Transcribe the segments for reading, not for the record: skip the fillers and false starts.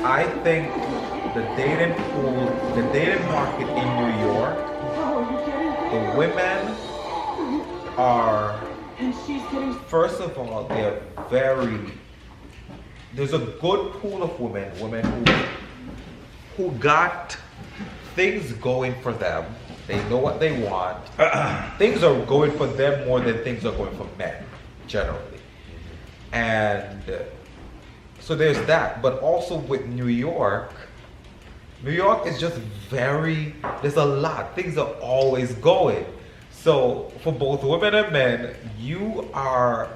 I think the dating pool, the dating market in New York, the women are, first of all, they're very, there's a good pool of women who got things going for them. They know what they want. Things are going for them more than things are going for men, generally. And so there's that. But also with New York is just very, there's a lot. Things are always going. So for both women and men, you are,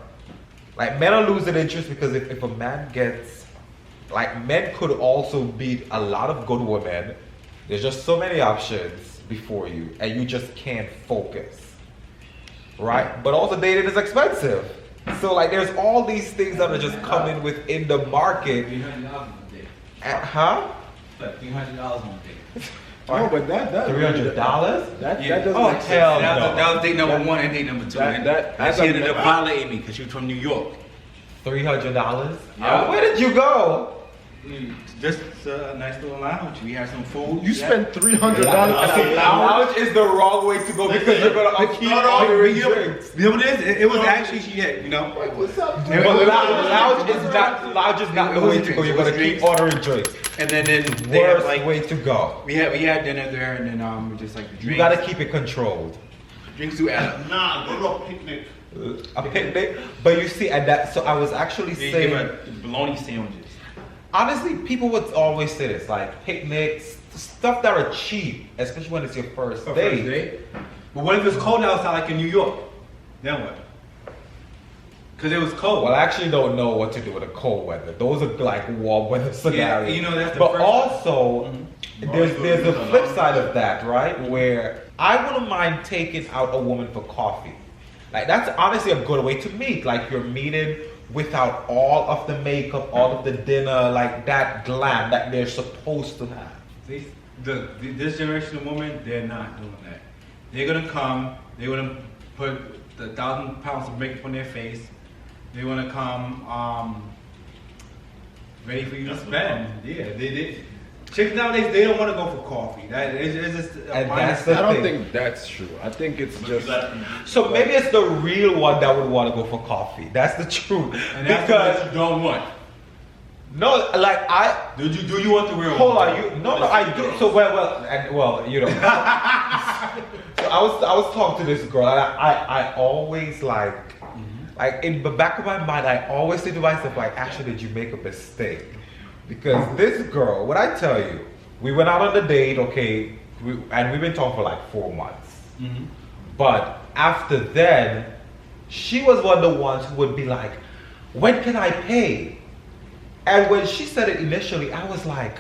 like, men are losing interest because if a man gets, like, men could also beat a lot of good women. There's just so many options before you, and you just can't focus, right? But also dating is expensive. So, like, there's all these things that are just coming within the market. $300 on a date. Huh? Like $300 on a date. No, but that $300? that Yeah. doesn't Oh, make sense. hell That was date number one and date number two. That she ended doesn't- up violating me because she was from New York. $300? Yeah. Where did you go? Just a nice little lounge. We had some food. You spent $300 at a lounge. Lounge is the wrong way to go because you're gonna keep ordering drinks. You know what it is? It was actually, she had, you know. What's up? But lounge is not the way to go. You're gonna keep ordering drinks. And then they had Worst like way to go. we had dinner there, and then we just like the drinks. You gotta keep it controlled. Drinks do add up. Nah, go to a picnic. A picnic, but you see, and that. So I was actually They saying, give her bologna sandwiches. honestly, people would always say this, like picnics, stuff that are cheap, especially when it's your first date. But what if it's cold outside, like in New York? Then what? Because it was cold. Well, I actually don't know what to do with the cold weather. Those are like warm weather scenarios. you know, that's the but first- also, there's a flip side of that, right? Where I wouldn't mind taking out a woman for coffee. Like, that's honestly a good way to meet. Like, you're meeting without all of the makeup, all of the dinner, like that glam that they're supposed to have. See, this generation of women, they're not doing that. They're gonna come. They're gonna put the 1,000 pounds of makeup on their face. They wanna come ready for you to spend. Yeah, they chicks nowadays, they don't want to go for coffee. That is just a And mindset. that's the I don't thing. think that's true. I think it's just. So maybe it's the real one that would want to go for coffee. That's the truth. And that's Because what you don't want. no, like Do you want the real hold one? on, I do. So well, you know. So I was talking to this girl, and I always like in the back of my mind, I always say to myself, like, actually, did you make a mistake? Because this girl, what I tell you, we went out on the date, okay, and we've been talking for like 4 months. Mhm. But after then, she was one of the ones who would be like, when can I pay? And when she said it initially, I was like,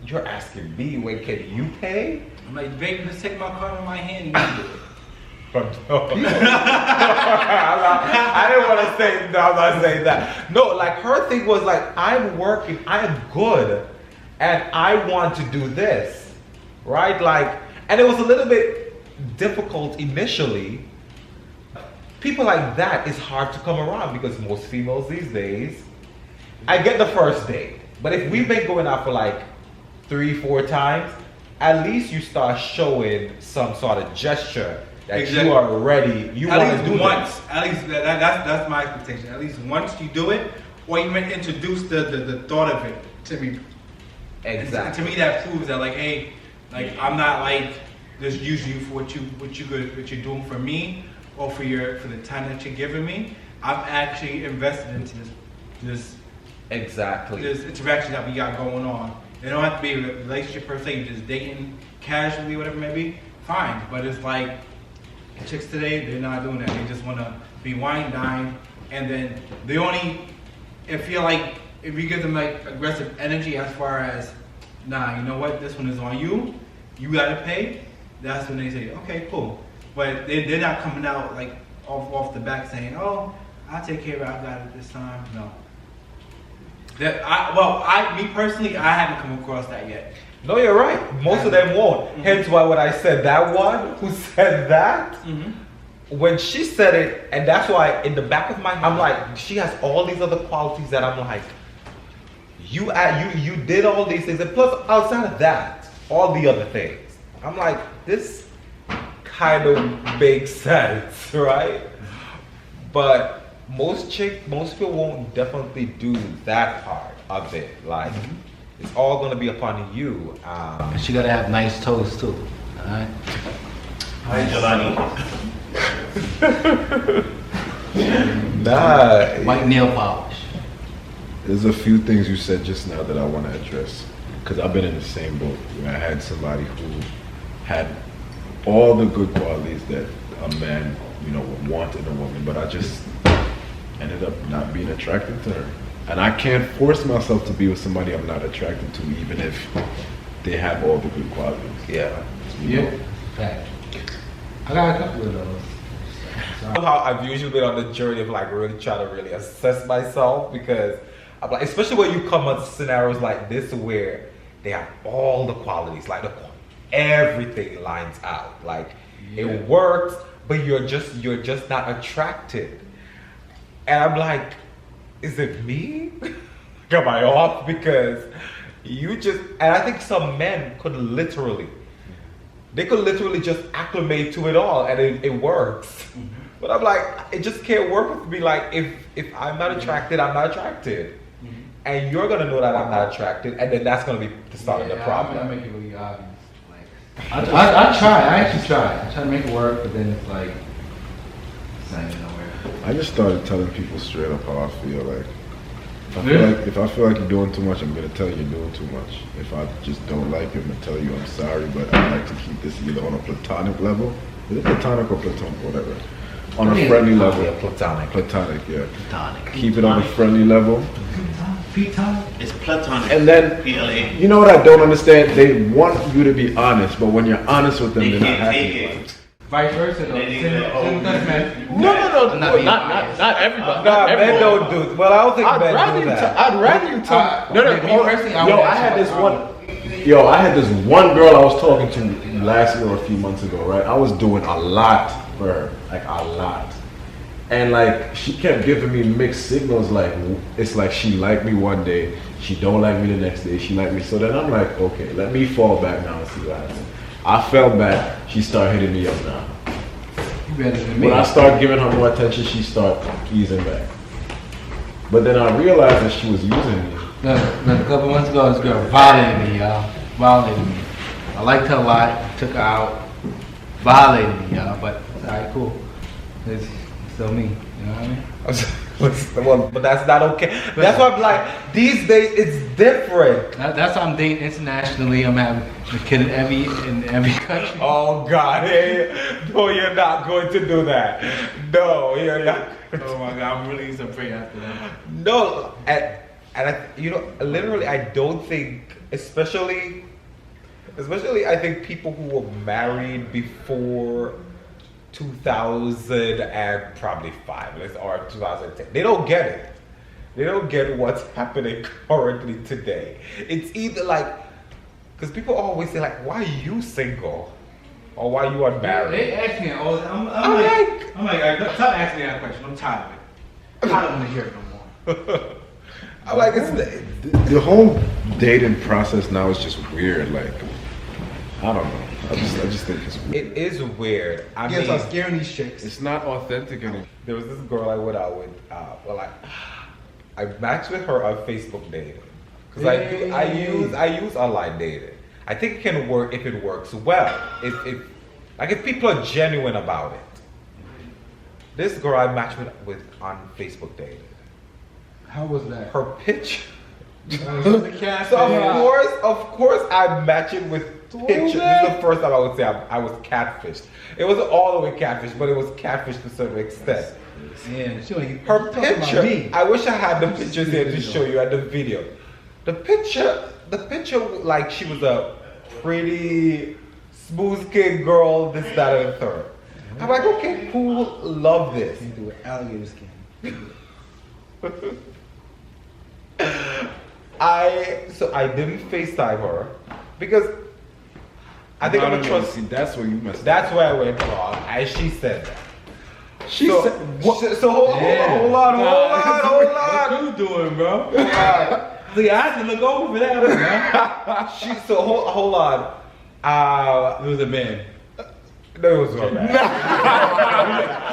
you're asking me, when can you pay? I'm like, baby, just take my card in my hand and you do it. But no. I didn't want to say, no, I'm not saying that. No, like her thing was like, I'm working, I am good, and I want to do this, right? Like, and it was a little bit difficult initially. People like that is hard to come around because most females these days, I get the first date, but if we've been going out for like 3-4 times, at least you start showing some sort of gesture that you are ready. You want to do once. this. At least that's my expectation. At least once you do it, or even introduce the thought of it to me. Exactly. To me, that proves that like, hey, like I'm not like just using you for what you're doing for me or for the time that you're giving me. I'm actually invested into this Exactly. this interaction that we got going on. It don't have to be a relationship per se. You're just dating casually, whatever it may be. Fine, but it's like chicks today, they're not doing that. They just want to be wine dine, and then they only feel like if you give them like aggressive energy as far as, nah, you know what, this one is on you, you gotta pay. That's when they say, okay, cool. But they're not coming out like off the back saying, oh, I'll take care of it, I got it this time. No. Me personally, I haven't come across that yet. No, you're right. Most of them won't. Hence why when I said that one who said that, when she said it, and that's why in the back of my mind, I'm like, she has all these other qualities that I'm like, you did all these things, and plus outside of that, all the other things. I'm like, this kind of makes sense, right? But most people won't definitely do that part of it. Like, it's all gonna be upon you. And she gotta have nice toes too. Alright? Hi, Jelani. Nah. White nail polish. There's a few things you said just now that I want to address. Because I've been in the same boat where I had somebody who had all the good qualities that a man, would want in a woman, but I just ended up not being attracted to her. And I can't force myself to be with somebody I'm not attracted to, even if they have all the good qualities. Yeah. Yeah. Fact. I got a couple of those. How I've usually been on the journey of like really trying to really assess myself, because I'm like, especially when you come on scenarios like this where they have all the qualities, like everything lines out, like it works, but you're just not attracted. And I'm like, is it me? Am I off? Because and I think some men could literally just acclimate to it all, and it works. But I'm like, it just can't work with me. Like, if I'm not attracted, I'm not attracted. And you're gonna know that I'm not attracted, and then that's gonna be the start of the problem. I make it really obvious. Like, I try. I actually try. I try to make it work, but then it's like, it's not even nowhere. I just started telling people straight up how I feel. Like, if I feel like you're doing too much, I'm gonna tell you you're doing too much. If I just don't like you, I'm gonna tell you I'm sorry, but I like to keep this either on a platonic level. Is it platonic or platonic, whatever? On a friendly level. Yeah, platonic. Platonic, yeah. Platonic. Keep it on a friendly level. Platonic. It's platonic. And then, PLA. you know what I don't understand? They want you to be honest, but when you're honest with them, They they're not can't happy take about it. it. Vice versa though. They Same need to- man. No, I'm not being biased. not everybody. Nah, Not men everyone. don't do it. Well, I don't think I'd men rather do you that. I'd rather you tell. No, me personally, I yo, would I had actually- this one. Yo, I had this one girl I was talking to last year or a few months ago, right? I was doing a lot for her, like a lot. And like, she kept giving me mixed signals, like, it's like she liked me one day, she don't like me the next day, she liked me. So then I'm like, okay, let me fall back now and see what happens. I fell back, she started hitting me up now. You better than me. When I start giving her more attention, she started easing back. But then I realized that she was using me. Look, a couple months ago, this girl violated me, y'all. Violated me. I liked her a lot, took her out, violated me, y'all. But, alright, cool. It's still me, you know what I mean? Well, but that's not okay. That's why I'm like, these days it's different. That's why I'm dating internationally. I'm having a kid in every country. Oh God, hey, no, you're not going to do that. No, you're not. Oh my God, I'm really afraid after that. No, and literally, I don't think, especially I think people who were married before 2000 and probably 5 or 2010, they don't get it. They don't get what's happening currently today. It's either like, because people always say like, why are you single? Or why you unmarried? They ask me all the time. I'm like, stop asking me that question. I'm tired of it. I don't want to hear it no more. I'm like, it's The whole dating process now is just weird. Like, I don't know. I just think it's weird. it is weird. I Yeah, mean, start scaring these chicks. It's not authentic anymore. there was this girl I went out with. I matched with her on Facebook dating because I use online dating. I think it can work if it works well. If people are genuine about it. This girl I matched with on Facebook dating. How was that? Her picture. The cat. So of course I'm matching with pictures. This is the first time I would say I was catfished. It wasn't all the way catfished, but it was catfished to a certain extent. Yeah, she ain't Her talking about picture, me. I wish I had the pictures here to show you at the video. The picture, like she was a pretty smooth kid girl, this, that, and the third. I'm like, okay, cool, love this. You do it, alligator skin. I didn't FaceTime her because I think I'm a trust. See, that's where you messed up. That's where I went wrong, as she said that. She So, said, so hold on. What you doing, bro? See, I had to look over for that one, man. So hold on. It was a man. No, it was so bad.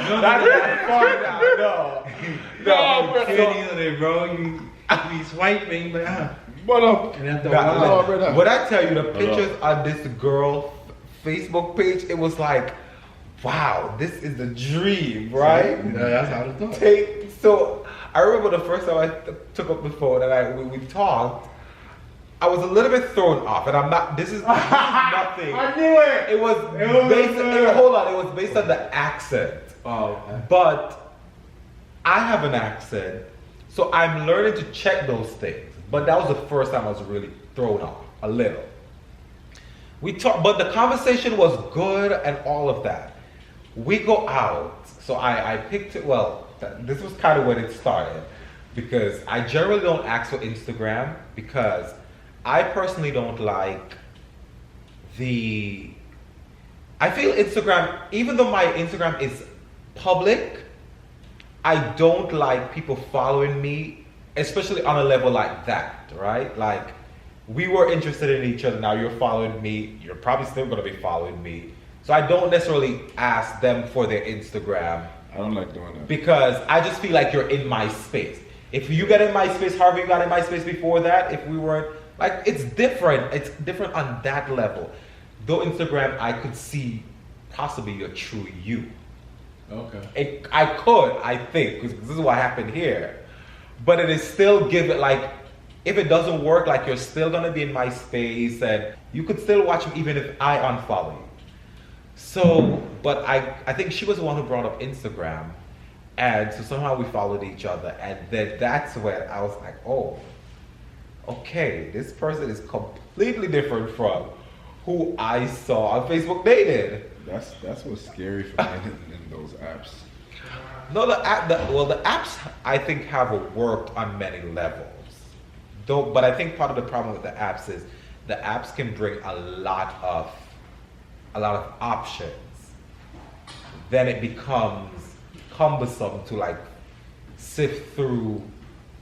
Not that far now. No. You can't deal it, bro. You be swiping, but What up? and after a That- while, brother. When I tell you the pictures on this girl Facebook page, it was like, wow, this is the dream, right? that's how it thought. So I remember the first time I took up the phone and we talked. I was a little bit thrown off, and I'm not. This is nothing. I knew it. It was based. Hold on, it was based on the accent. Oh, okay. But I have an accent, so I'm learning to check those things. But that was the first time I was really thrown off a little. We talked, but the conversation was good and all of that. We go out, so I picked it. Well, this was kind of when it started, because I generally don't ask for Instagram because I personally don't like I feel Instagram, even though my Instagram is public, I don't like people following me, especially on a level like that, right? Like, we were interested in each other, now you're following me, you're probably still gonna be following me. So I don't necessarily ask them for their Instagram I don't like doing that. because I just feel like you're in my space. If you get in my space, however you got in my space before that, if we weren't, like, it's different. It's different on that level. Though Instagram, I could see possibly your true you. Okay. I think, because this is what happened here. But it is still give it like, if it doesn't work, like you're still gonna be in my space and you could still watch me even if I unfollow you. So, but I think she was the one who brought up Instagram. And so somehow we followed each other. And then that's when I was like, oh, okay, this person is completely different from who I saw on Facebook dated. That's what's scary for me in those apps. No, the apps I think have worked on many levels. Though, but I think part of the problem with the apps is the apps can bring a lot of options. Then it becomes cumbersome to like sift through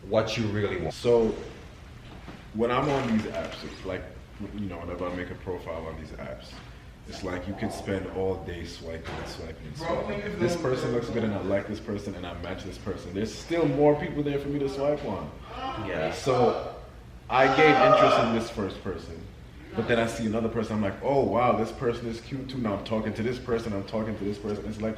what you really want. So when I'm on these apps, it's like, you know, whenever I make a profile on these apps, it's like you can spend all day swiping and swiping and swiping. This person looks good and I like this person and I match this person. There's still more people there for me to swipe on. Yeah. So I gain interest in this first person. But then I see another person, I'm like, oh wow, this person is cute too. Now I'm talking to this person, I'm talking to this person. It's like,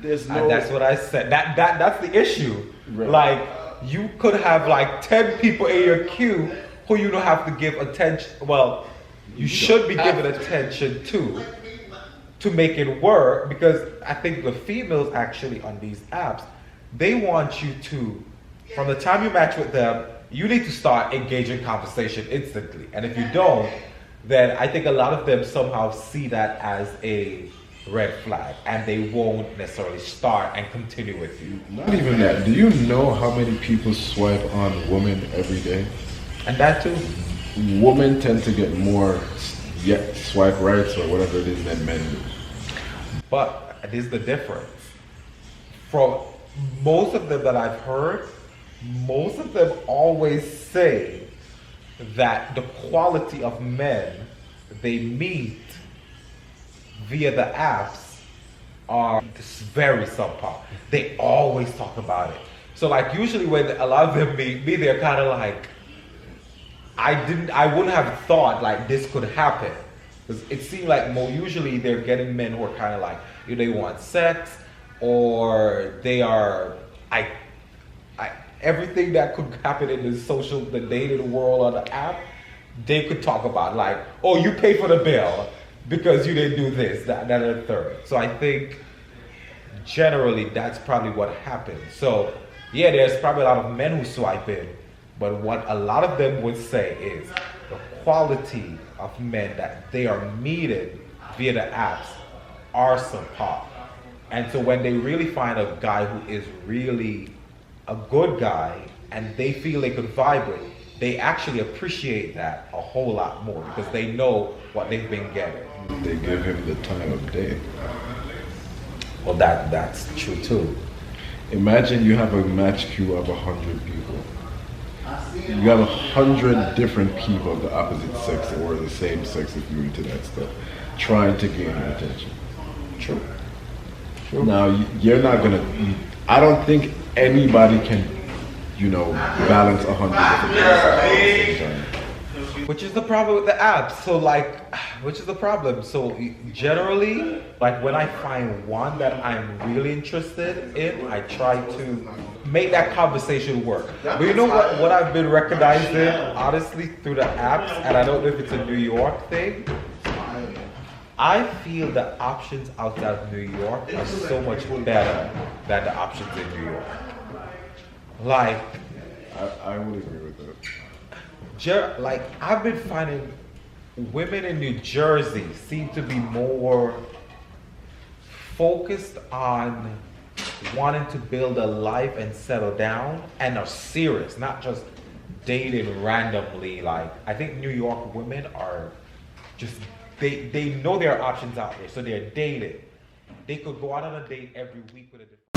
there's no... And that's what I said. That's the issue. Right. Like, you could have like 10 people in your queue who you don't have to give attention. Well, you should be giving attention to make it work, because I think the females actually on these apps, they want you to, from the time you match with them, you need to start engaging conversation instantly. And if you don't, then I think a lot of them somehow see that as a red flag and they won't necessarily start and continue with you. Not even that. Do you know how many people swipe on women every day? And that too. Women tend to get more swipe rights or whatever it is than men do. But this is the difference. From most of them that I've heard, most of them always say that the quality of men they meet via the apps are very subpar. They always talk about it. So like usually when a lot of them meet me, they're kind of like, I wouldn't have thought like this could happen. Because it seemed like usually they're getting men who are kind of like, either they want sex or they are, everything that could happen in the dating world on the app, they could talk about like, oh, you pay for the bill because you didn't do this, that, and the third. So I think generally that's probably what happens. So yeah, there's probably a lot of men who swipe in, but what a lot of them would say is the quality of men that they are meeting via the apps are subpar. And so when they really find a guy who is really a good guy and they feel they could vibe with, they actually appreciate that a whole lot more because they know what they've been getting. They give him the time of day. Well, that's true too. Imagine you have a match queue of 100 people. you got 100 different people of the opposite sex or the same sex if you're into that stuff, trying to gain your attention. True. Now you're not gonna. I don't think anybody can, balance 100 different things at the same time. Which is the problem with the apps. So which is the problem? So generally, when I find one that I'm really interested in, I try to make that conversation work. But you know what I've been recognizing, honestly, through the apps, and I don't know if it's a New York thing, I feel the options outside of New York are so much better than the options in New York. I would agree with that. I've been finding women in New Jersey seem to be more focused on wanting to build a life and settle down and are serious, not just dating randomly. I think New York women are just, they know there are options out there, so they're dating. They could go out on a date every week with a different